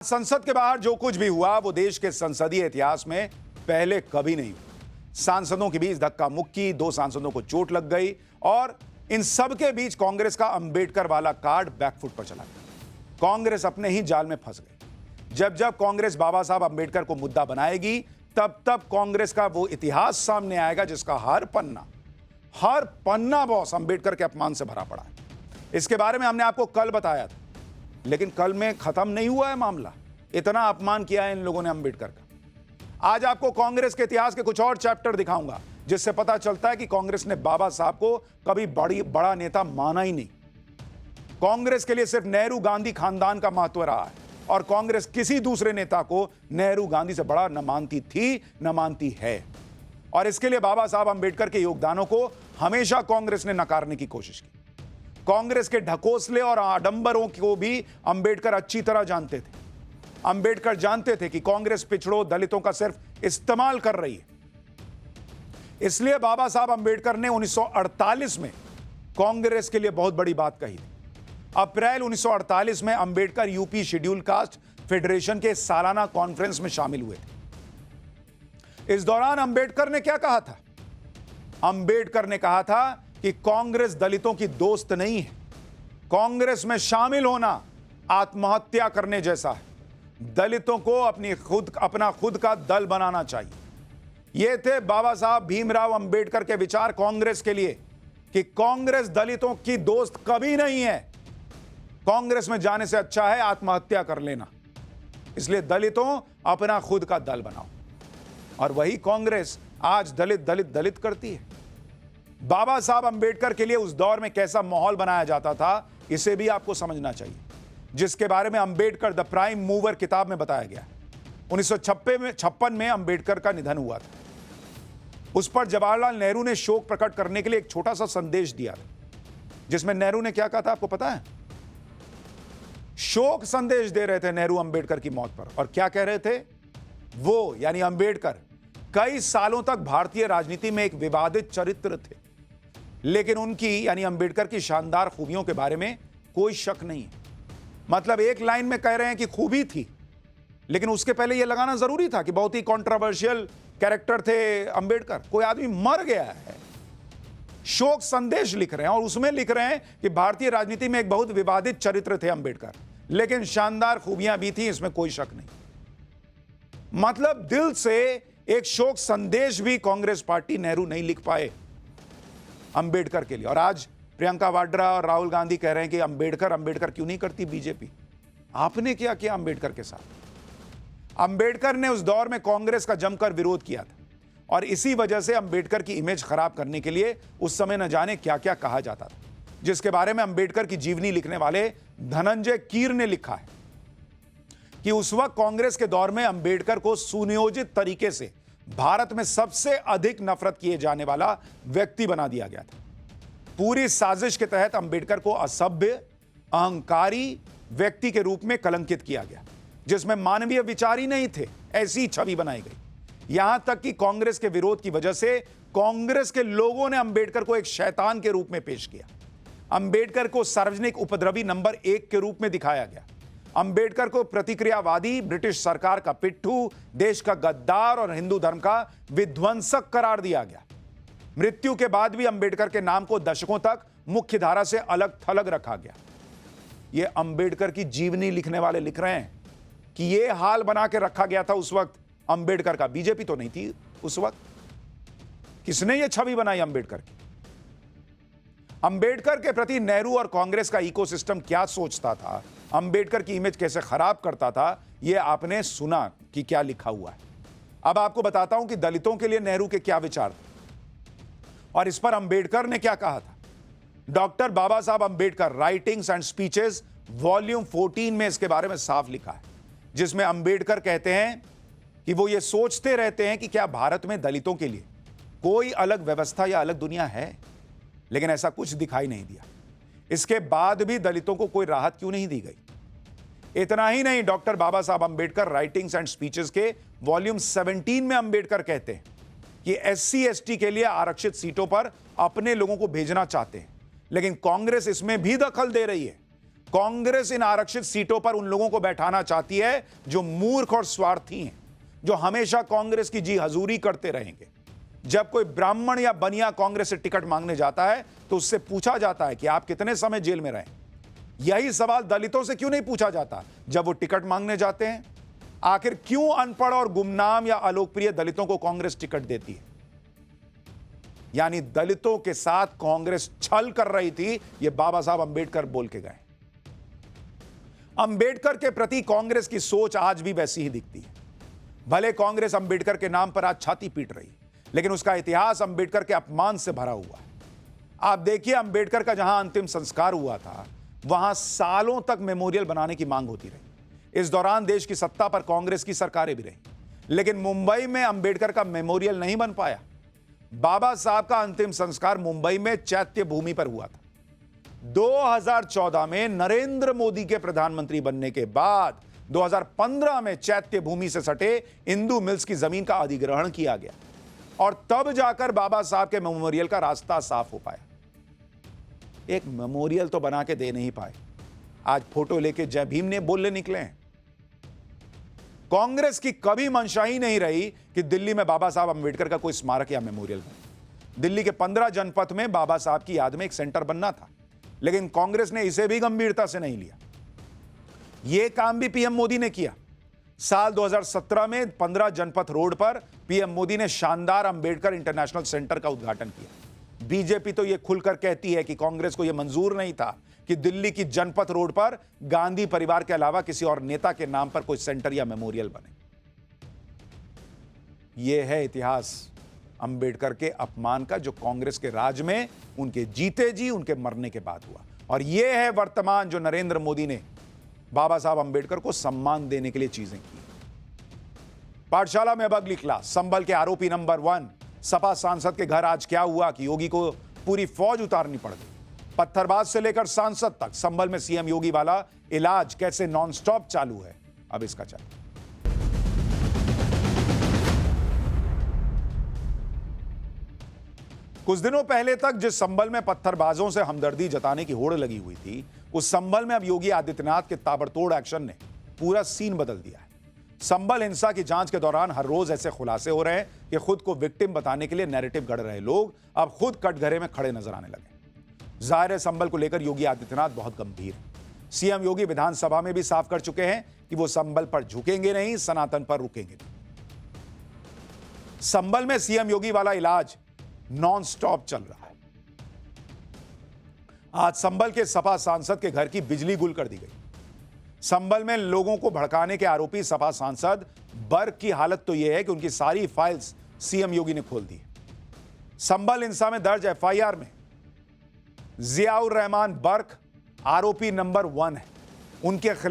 संसद के बाहर जो कुछ भी हुआ वो देश के संसदीय इतिहास में पहले कभी नहीं हुआ। सांसदों के बीच धक्का मुक्की, 2 सांसदों को चोट लग गई और इन सब के बीच कांग्रेस का अंबेडकर वाला कार्ड बैकफुट पर चला गया। कांग्रेस अपने ही जाल में फंस गई। जब जब कांग्रेस बाबा साहब अंबेडकर को मुद्दा बनाएगी तब तब कांग्रेस का वो इतिहास सामने आएगा जिसका हर पन्ना बॉस अंबेडकर के अपमान से भरा पड़ा है। इसके बारे में हमने आपको कल बताया था, लेकिन कल में खत्म नहीं हुआ है मामला। इतना अपमान किया है इन लोगों ने अंबेडकर का। आज आपको कांग्रेस के इतिहास के कुछ और चैप्टर दिखाऊंगा जिससे पता चलता है कि कांग्रेस ने बाबा साहब को कभी बड़ा नेता माना ही नहीं। कांग्रेस के लिए सिर्फ नेहरू गांधी खानदान का महत्व रहा है और कांग्रेस किसी दूसरे नेता को नेहरू गांधी से बड़ा न मानती थी न मानती है। और इसके लिए बाबा साहब अंबेडकर के योगदानों को हमेशा कांग्रेस ने नकारने की कोशिश की। कांग्रेस के ढकोसले और आडंबरों को भी अंबेडकर अच्छी तरह जानते थे। अंबेडकर जानते थे कि कांग्रेस पिछड़ों दलितों का सिर्फ इस्तेमाल कर रही है। इसलिए बाबा साहब अंबेडकर ने 1948 में कांग्रेस के लिए बहुत बड़ी बात कही थी। अप्रैल 1948 में Ambedkar UP schedule caste federation के सालाना कॉन्फ्रेंस में शामिल हुए थे। इस दौरान अंबेडकर ने क्या कहा था? अंबेडकर ने कहा था कि कांग्रेस दलितों की दोस्त नहीं है। कांग्रेस में शामिल होना आत्महत्या करने जैसा है। दलितों को अपना खुद का दल बनाना चाहिए। यह थे बाबा साहब भीमराव अंबेडकर के विचार कांग्रेस के लिए कि कांग्रेस दलितों की दोस्त कभी नहीं है। कांग्रेस में जाने से अच्छा है आत्महत्या कर लेना। इसलिए दलितों अपना खुद का दल बनाओ। और वही कांग्रेस आज दलित करती है। बाबा साहब अंबेडकर के लिए उस दौर में कैसा माहौल बनाया जाता था, इसे भी आपको समझना चाहिए, जिसके बारे में अंबेडकर द प्राइम मूवर किताब में बताया गया। 1956 में अंबेडकर का निधन हुआ था। उस पर जवाहरलाल नेहरू ने शोक प्रकट करने के लिए एक छोटा सा संदेश दिया था, जिसमें नेहरू ने क्या कहा था आपको पता है? शोक संदेश दे रहे थे नेहरू अंबेडकर की मौत पर। और क्या कह रहे थे? वो यानी अंबेडकर कई सालों तक भारतीय राजनीति में एक विवादित चरित्र थे, लेकिन उनकी यानी अंबेडकर की शानदार खूबियों के बारे में कोई शक नहीं है। मतलब एक लाइन में कह रहे हैं कि खूबी थी, लेकिन उसके पहले यह लगाना जरूरी था कि बहुत ही कंट्रोवर्शियल कैरेक्टर थे अंबेडकर। कोई आदमी मर गया है, शोक संदेश लिख रहे हैं और उसमें लिख रहे हैं कि भारतीय राजनीति में एक बहुत विवादित चरित्र थे अंबेडकर, लेकिन शानदार खूबियां भी थी, इसमें कोई शक नहीं। मतलब दिल से एक शोक संदेश भी कांग्रेस पार्टी नेहरू नहीं लिख पाए अंबेडकर के लिए। और आज प्रियंका वाड्रा और राहुल गांधी कह रहे हैं कि अंबेडकर क्यों नहीं करती बीजेपी? आपने क्या किया अंबेडकर के साथ? अंबेडकर ने उस दौर में कांग्रेस का जमकर विरोध किया था और इसी वजह से अंबेडकर की इमेज खराब करने के लिए उस समय न जाने क्या क्या कहा जाता था, जिसके बारे में अंबेडकर की जीवनी लिखने वाले धनंजय कीर ने लिखा है कि उस वक्त कांग्रेस के दौर में अंबेडकर को सुनियोजित तरीके से भारत में सबसे अधिक नफरत किए जाने वाला व्यक्ति बना दिया गया था। पूरी साजिश के तहत अंबेडकर को असभ्य, अहंकारी व्यक्ति के रूप में कलंकित किया गया, जिसमें मानवीय विचार ही नहीं थे, ऐसी छवि बनाई गई। यहां तक कि कांग्रेस के विरोध की वजह से कांग्रेस के लोगों ने अंबेडकर को एक शैतान के रूप में पेश किया। अंबेडकर को सार्वजनिक उपद्रवी नंबर 1 के रूप में दिखाया गया। अंबेडकर को प्रतिक्रियावादी, ब्रिटिश सरकार का पिट्ठू, देश का गद्दार और हिंदू धर्म का विध्वंसक करार दिया गया। मृत्यु के बाद भी अंबेडकर के नाम को दशकों तक मुख्य धारा से अलग थलग रखा गया। यह अंबेडकर की जीवनी लिखने वाले लिख रहे हैं कि यह हाल बना के रखा गया था उस वक्त अंबेडकर का। बीजेपी तो नहीं थी उस वक्त। किसने यह छवि बनाई अंबेडकर की? अंबेडकर के प्रति नेहरू और कांग्रेस का इकोसिस्टम क्या सोचता था, अंबेडकर की इमेज कैसे खराब करता था, यह आपने सुना कि क्या लिखा हुआ है। अब आपको बताता हूं कि दलितों के लिए नेहरू के क्या विचार थे और इस पर अंबेडकर ने क्या कहा था। डॉक्टर बाबा साहब Ambedkar writings and speeches volume 14 में इसके बारे में साफ लिखा है, जिसमें अंबेडकर कहते हैं कि वो ये सोचते रहते हैं कि क्या भारत में दलितों के लिए कोई अलग व्यवस्था या अलग दुनिया है, लेकिन ऐसा कुछ दिखाई नहीं दिया। इसके बाद भी दलितों को कोई राहत क्यों नहीं दी गई? इतना ही नहीं, डॉक्टर बाबा साहब अंबेडकर राइटिंग्स एंड स्पीचेस के वॉल्यूम 17 में अंबेडकर कहते हैं कि SC ST के लिए आरक्षित सीटों पर अपने लोगों को भेजना चाहते हैं, लेकिन कांग्रेस इसमें भी दखल दे रही है। कांग्रेस इन आरक्षित सीटों पर उन लोगों को बैठाना चाहती है जो मूर्ख और स्वार्थी हैं, जो हमेशा कांग्रेस की जी हजूरी करते रहेंगे। जब कोई ब्राह्मण या बनिया कांग्रेस से टिकट मांगने जाता है तो उससे पूछा जाता है कि आप कितने समय जेल में रहे। यही सवाल दलितों से क्यों नहीं पूछा जाता जब वो टिकट मांगने जाते हैं? आखिर क्यों अनपढ़ और गुमनाम या अलोकप्रिय दलितों को कांग्रेस टिकट देती है? यानी दलितों के साथ कांग्रेस छल कर रही थी, यह बाबा साहब अंबेडकर बोल के गए। अंबेडकर के प्रति कांग्रेस की सोच आज भी वैसी ही दिखती है। भले कांग्रेस अंबेडकर के नाम पर आज छाती पीट रही, लेकिन उसका इतिहास अंबेडकर के अपमान से भरा हुआ है। आप देखिए, अंबेडकर का जहां अंतिम संस्कार हुआ था वहां सालों तक मेमोरियल बनाने की मांग होती रही। इस दौरान देश की सत्ता पर कांग्रेस की सरकारें भी रही, लेकिन मुंबई में अंबेडकर का मेमोरियल नहीं बन पाया। बाबा साहब का अंतिम संस्कार मुंबई में चैत्य भूमि पर हुआ था। 2014 में नरेंद्र मोदी के प्रधानमंत्री बनने के बाद 2015 में चैत्य भूमि से सटे इंदू मिल्स की जमीन का अधिग्रहण किया गया और तब जाकर बाबा साहब के मेमोरियल का रास्ता साफ हो पाया। एक मेमोरियल तो बना के दे नहीं पाए, आज फोटो लेके जय भीम ने बोलने निकले हैं। कांग्रेस की कभी मंशा ही नहीं रही कि दिल्ली में बाबा साहब अंबेडकर का कोई स्मारक या मेमोरियल बने। दिल्ली के 15 जनपथ में बाबा साहब की याद में एक सेंटर बनना था, लेकिन कांग्रेस ने इसे भी गंभीरता से नहीं लिया। यह काम भी पीएम मोदी ने किया। साल 2017 में 15 जनपथ रोड पर पीएम मोदी ने शानदार अंबेडकर इंटरनेशनल सेंटर का उद्घाटन किया। बीजेपी तो यह खुलकर कहती है कि कांग्रेस को यह मंजूर नहीं था कि दिल्ली की जनपथ रोड पर गांधी परिवार के अलावा किसी और नेता के नाम पर कोई सेंटर या मेमोरियल बने। यह है इतिहास अंबेडकर के अपमान का, जो कांग्रेस के राज में उनके जीते जी उनके मरने के बाद हुआ। और यह है वर्तमान, जो नरेंद्र मोदी ने बाबा साहब अंबेडकर को सम्मान देने के लिए चीजें की। पाठशाला में अब अगली क्लास। संभल के आरोपी नंबर 1 सपा सांसद के घर आज क्या हुआ कि योगी को पूरी फौज उतारनी पड़ गई। पत्थरबाज से लेकर सांसद तक संभल में सीएम योगी वाला इलाज कैसे नॉनस्टॉप चालू है, अब इसका चल। कुछ दिनों पहले तक जिस संभल में पत्थरबाजों से हमदर्दी जताने की होड़ लगी हुई थी, उस संभल में अब योगी आदित्यनाथ के ताबड़तोड़ एक्शन ने पूरा सीन बदल दिया है। संभल हिंसा की जांच के दौरान हर रोज ऐसे खुलासे हो रहे हैं कि खुद को विक्टिम बताने के लिए नैरेटिव गढ़ रहे लोग अब खुद कटघरे में खड़े नजर आने लगे। जाहिर है, संभल को लेकर योगी आदित्यनाथ बहुत गंभीर है। सीएम योगी विधानसभा में भी साफ कर चुके हैं कि वो संभल पर झुकेंगे नहीं, सनातन पर रुकेंगे नहीं। संभल में सीएम योगी वाला इलाज नॉन स्टॉप चल रहा है। आज संभल के सपा सांसद के घर की बिजली गुल कर दी गई। संभल में लोगों को भड़काने के आरोपी सपा सांसद बर्क की हालत तो यह है कि उनकी सारी फाइल्स सीएम योगी ने खोल दी। संभल हिंसा में दर्ज एफआईआर में जियाउर रहमान बर्क आरोपी नंबर 1 है। उनके खिलाफ